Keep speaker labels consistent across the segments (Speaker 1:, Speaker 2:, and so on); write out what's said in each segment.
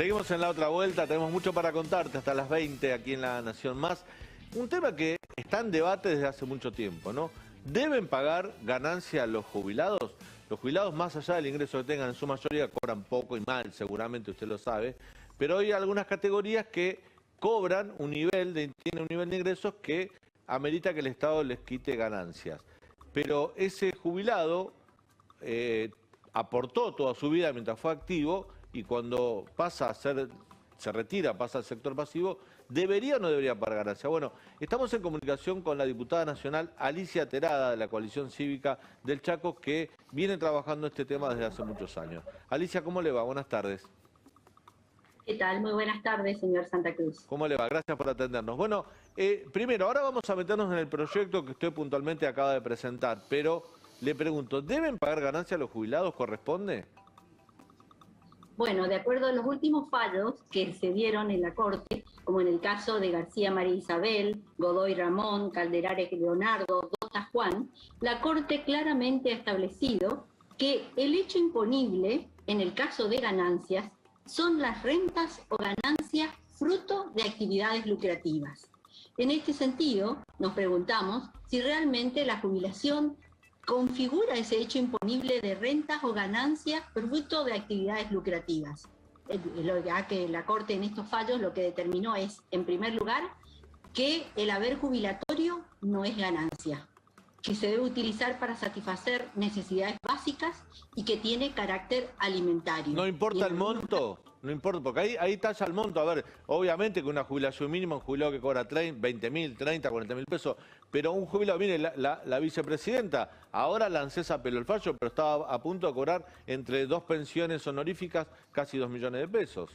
Speaker 1: Seguimos en la otra vuelta, tenemos mucho para contarte hasta las 20 aquí en La Nación Más. Un tema que está en debate desde hace mucho tiempo, ¿no? ¿Deben pagar ganancia los jubilados? Los jubilados, más allá del ingreso que tengan, en su mayoría cobran poco y mal, seguramente usted lo sabe, pero hay algunas categorías que cobran tienen un nivel de ingresos que amerita que el Estado les quite ganancias. Pero ese jubilado aportó toda su vida mientras fue activo y cuando se retira, pasa al sector pasivo, ¿debería o no debería pagar ganancia? Bueno, estamos en comunicación con la diputada nacional Alicia Terada, de la Coalición Cívica del Chaco, que viene trabajando este tema desde hace muchos años. Alicia, ¿cómo le va? Buenas tardes.
Speaker 2: ¿Qué tal? Muy buenas tardes, señor Santa Cruz.
Speaker 1: ¿Cómo le va? Gracias por atendernos. Bueno, primero, ahora vamos a meternos en el proyecto que usted puntualmente acaba de presentar, pero le pregunto, ¿deben pagar ganancia a los jubilados? ¿Corresponde?
Speaker 2: Bueno, de acuerdo a los últimos fallos que se dieron en la Corte, como en el caso de García María Isabel, Godoy Ramón, Calderares Leonardo, Dota Juan, la Corte claramente ha establecido que el hecho imponible, en el caso de ganancias, son las rentas o ganancias fruto de actividades lucrativas. En este sentido, nos preguntamos si realmente la jubilación configura ese hecho imponible de rentas o ganancias fruto de actividades lucrativas. Ya que la Corte en estos fallos lo que determinó es, en primer lugar, que el haber jubilatorio no es ganancia, que se debe utilizar para satisfacer necesidades básicas y que tiene carácter alimentario.
Speaker 1: ¿No importa el monto? No importa, porque ahí talla el monto. A ver, obviamente que una jubilación mínima, un jubilado que cobra 20.000, 30, 40.000 pesos, pero un jubilado, mire, la vicepresidenta, ahora lancé esa apelo el fallo, pero estaba a punto de cobrar entre dos pensiones honoríficas casi 2 millones de pesos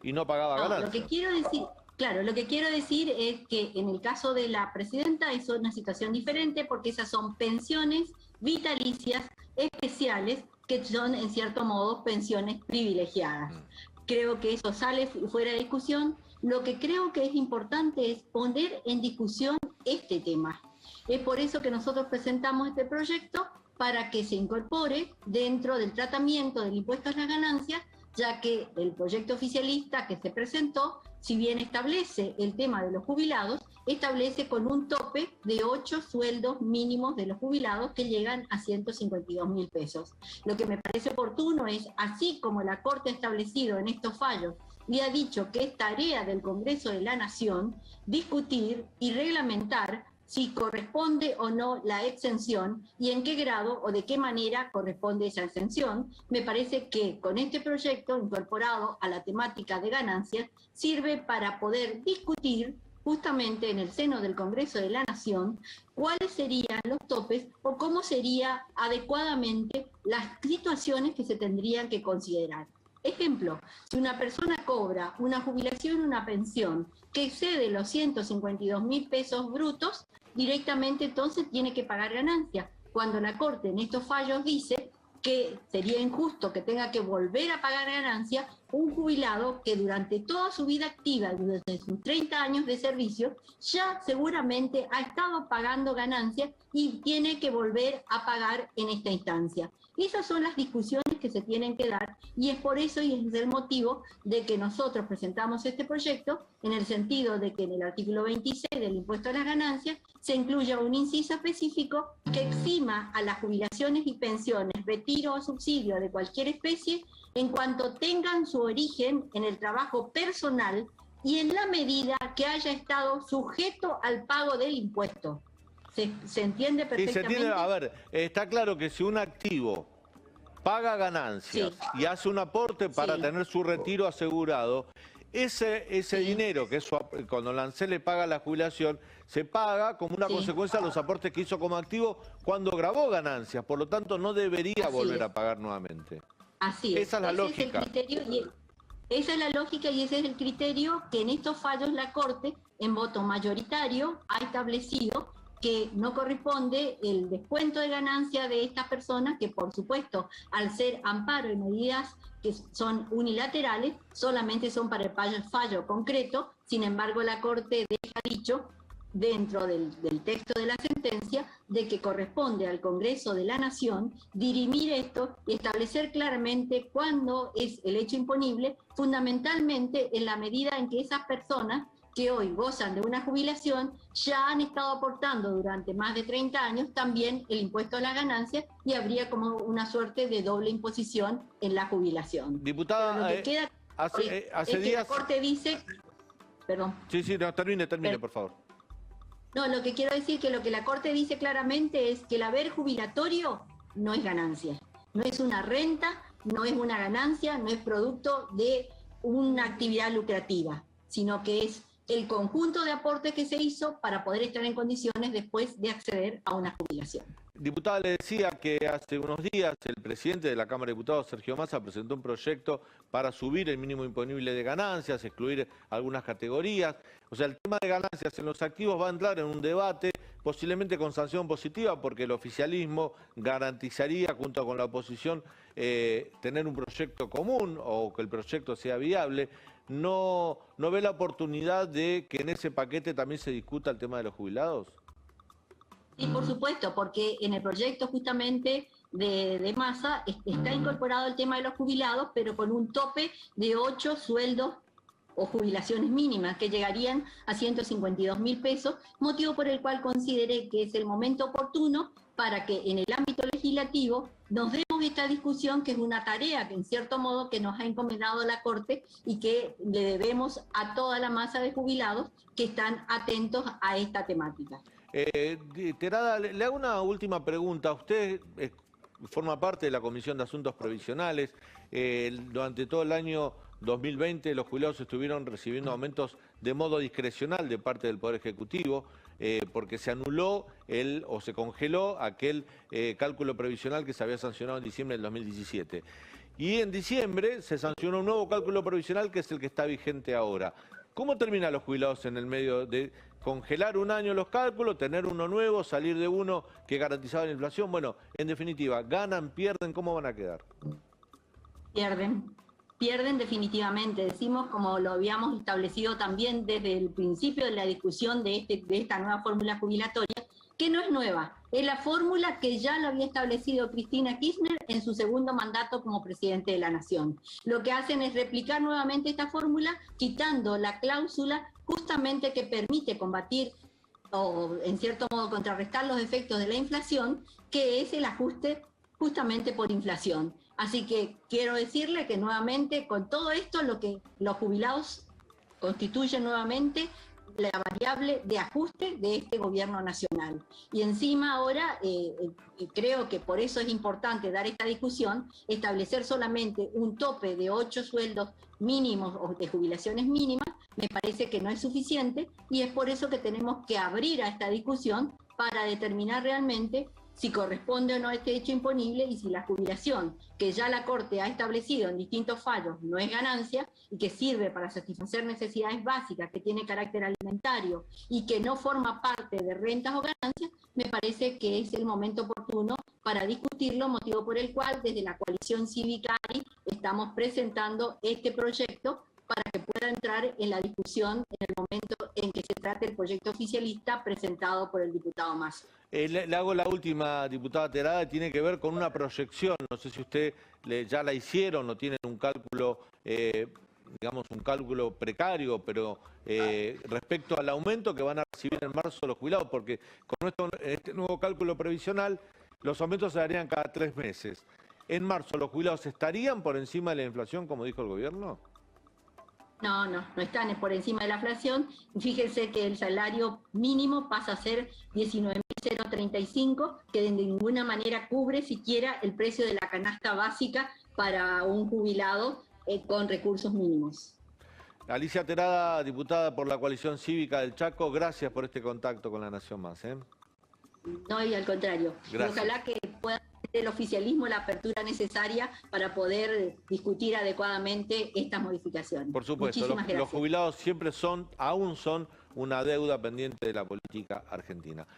Speaker 1: y no pagaba ganancias.
Speaker 2: Lo que quiero decir... Claro, lo que quiero decir es que en el caso de la presidenta es una situación diferente porque esas son pensiones vitalicias especiales que son en cierto modo pensiones privilegiadas. Creo que eso sale fuera de discusión. Lo que creo que es importante es poner en discusión este tema. Es por eso que nosotros presentamos este proyecto para que se incorpore dentro del tratamiento del impuesto a las ganancias, ya que el proyecto oficialista que se presentó, si bien establece el tema de los jubilados, establece con un tope de 8 sueldos mínimos de los jubilados que llegan a 152.000 pesos. Lo que me parece oportuno es, así como la Corte ha establecido en estos fallos y ha dicho que es tarea del Congreso de la Nación discutir y reglamentar si corresponde o no la exención y en qué grado o de qué manera corresponde esa exención. Me parece que con este proyecto incorporado a la temática de ganancias sirve para poder discutir justamente en el seno del Congreso de la Nación cuáles serían los topes o cómo sería adecuadamente las situaciones que se tendrían que considerar. Ejemplo, si una persona cobra una jubilación o una pensión que excede los 152.000 pesos brutos, directamente entonces tiene que pagar ganancia. Cuando la Corte en estos fallos dice que sería injusto que tenga que volver a pagar ganancia un jubilado que durante toda su vida activa, durante sus 30 años de servicio, ya seguramente ha estado pagando ganancias y tiene que volver a pagar en esta instancia. Esas son las discusiones que se tienen que dar y es por eso y es el motivo de que nosotros presentamos este proyecto en el sentido de que en el artículo 26 del impuesto a las ganancias se incluya un inciso específico que exima a las jubilaciones y pensiones, retiro o subsidio de cualquier especie en cuanto tengan su origen en el trabajo personal y en la medida que haya estado sujeto al pago del impuesto. ¿Se entiende perfectamente?
Speaker 1: Sí, se entiende. A ver, está claro que si un activo paga ganancias y hace un aporte para tener su retiro asegurado, ese dinero que cuando lancé le paga la jubilación, se paga como una consecuencia de los aportes que hizo como activo cuando grabó ganancias. Por lo tanto, no debería volver a pagar nuevamente.
Speaker 2: Así es.
Speaker 1: Esa es la lógica.
Speaker 2: Esa es la lógica y ese es el criterio que en estos fallos la Corte, en voto mayoritario, ha establecido que no corresponde el descuento de ganancia de estas personas, que por supuesto, al ser amparo y medidas que son unilaterales, solamente son para el fallo concreto. Sin embargo, la Corte deja dicho dentro del texto de la sentencia, de que corresponde al Congreso de la Nación dirimir esto y establecer claramente cuándo es el hecho imponible, fundamentalmente en la medida en que esas personas que hoy gozan de una jubilación ya han estado aportando durante más de 30 años también el impuesto a las ganancias y habría como una suerte de doble imposición en la jubilación.
Speaker 1: Diputada,
Speaker 2: lo que queda
Speaker 1: hace
Speaker 2: es
Speaker 1: días...
Speaker 2: que la Corte dice... Perdón.
Speaker 1: Sí, no, termine, por favor.
Speaker 2: No, lo que quiero decir que lo que la Corte dice claramente es que el haber jubilatorio no es ganancia, no es una renta, no es una ganancia, no es producto de una actividad lucrativa, sino que es el conjunto de aportes que se hizo para poder estar en condiciones después de acceder a una jubilación.
Speaker 1: Diputada, le decía que hace unos días el presidente de la Cámara de Diputados, Sergio Massa, presentó un proyecto para subir el mínimo imponible de ganancias, excluir algunas categorías. O sea, el tema de ganancias en los activos va a entrar en un debate, posiblemente con sanción positiva, porque el oficialismo garantizaría, junto con la oposición, tener un proyecto común o que el proyecto sea viable. ¿No ve la oportunidad de que en ese paquete también se discuta el tema de los jubilados?
Speaker 2: Sí, por supuesto, porque en el proyecto justamente de Massa está incorporado el tema de los jubilados, pero con un tope de 8 sueldos o jubilaciones mínimas que llegarían a 152.000 pesos, motivo por el cual consideré que es el momento oportuno para que en el ámbito legislativo nos demos esta discusión, que es una tarea que en cierto modo que nos ha encomendado la Corte y que le debemos a toda la masa de jubilados que están atentos a esta temática.
Speaker 1: Terada, le hago una última pregunta. Usted forma parte de la Comisión de Asuntos Provisionales. Durante todo el año 2020 los jubilados estuvieron recibiendo aumentos de modo discrecional de parte del Poder Ejecutivo, porque se anuló o se congeló aquel cálculo previsional que se había sancionado en diciembre del 2017. Y en diciembre se sancionó un nuevo cálculo provisional que es el que está vigente ahora. ¿Cómo terminan los jubilados en el medio de congelar un año los cálculos, tener uno nuevo, salir de uno que garantizaba la inflación? Bueno, en definitiva, ¿ganan, pierden? ¿Cómo van a quedar?
Speaker 2: Pierden definitivamente. Decimos, como lo habíamos establecido también desde el principio de la discusión de esta nueva fórmula jubilatoria, que no es nueva, es la fórmula que ya lo había establecido Cristina Kirchner en su segundo mandato como presidente de la Nación. Lo que hacen es replicar nuevamente esta fórmula, quitando la cláusula justamente que permite combatir o en cierto modo contrarrestar los efectos de la inflación, que es el ajuste justamente por inflación. Así que quiero decirle que nuevamente con todo esto lo que los jubilados constituyen nuevamente la variable de ajuste de este gobierno nacional. Y encima ahora, creo que por eso es importante dar esta discusión, establecer solamente un tope de 8 sueldos mínimos o de jubilaciones mínimas, me parece que no es suficiente y es por eso que tenemos que abrir a esta discusión para determinar realmente si corresponde o no a este hecho imponible y si la jubilación, que ya la Corte ha establecido en distintos fallos, no es ganancia y que sirve para satisfacer necesidades básicas, que tiene carácter alimentario y que no forma parte de rentas o ganancias, me parece que es el momento oportuno para discutirlo, motivo por el cual desde la coalición cívica estamos presentando este proyecto para que pueda entrar en la discusión en el momento en que se trate el proyecto oficialista presentado por el diputado Massa.
Speaker 1: Le hago la última, diputada Terada, tiene que ver con una proyección. No sé si usted ya la hicieron o tienen un cálculo, digamos un cálculo precario, pero respecto al aumento que van a recibir en marzo los jubilados, porque con este nuevo cálculo previsional los aumentos se darían cada 3 meses. ¿En marzo los jubilados estarían por encima de la inflación, como dijo el gobierno?
Speaker 2: No están por encima de la inflación. Fíjense que el salario mínimo pasa a ser 19.035, que de ninguna manera cubre siquiera el precio de la canasta básica para un jubilado con recursos mínimos.
Speaker 1: Alicia Terada, diputada por la Coalición Cívica del Chaco, gracias por este contacto con La Nación Más.
Speaker 2: No, y al contrario.
Speaker 1: Gracias.
Speaker 2: Ojalá que pueda tener el oficialismo la apertura necesaria para poder discutir adecuadamente estas modificaciones.
Speaker 1: Por supuesto, los jubilados siempre aún son una deuda pendiente de la política argentina.